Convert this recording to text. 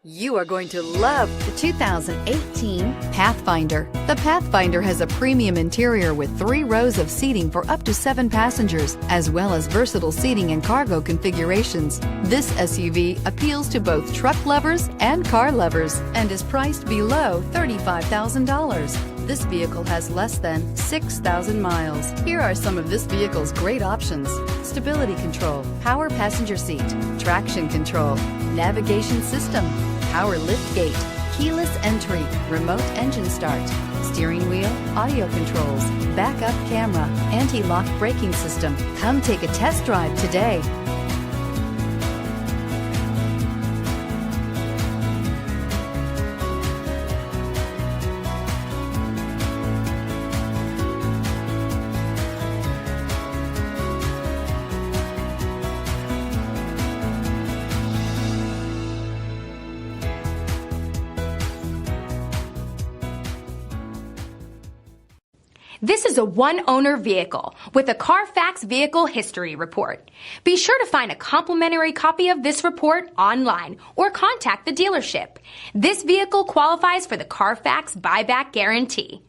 You are going to love the 2018 Pathfinder. The Pathfinder has a premium interior with 3 rows of seating for up to 7 passengers, as well as versatile seating and cargo configurations. This SUV appeals to both truck lovers and car lovers and is priced below $35,000. This vehicle has less than 6,000 miles. Here are some of this vehicle's great options: stability control, power passenger seat, traction control, navigation system, power liftgate, keyless entry, remote engine start, steering wheel audio controls, backup camera, anti-lock braking system. Come take a test drive today. This is a one-owner vehicle with a Carfax Vehicle History Report. Be sure to find a complimentary copy of this report online or contact the dealership. This vehicle qualifies for the Carfax Buyback Guarantee.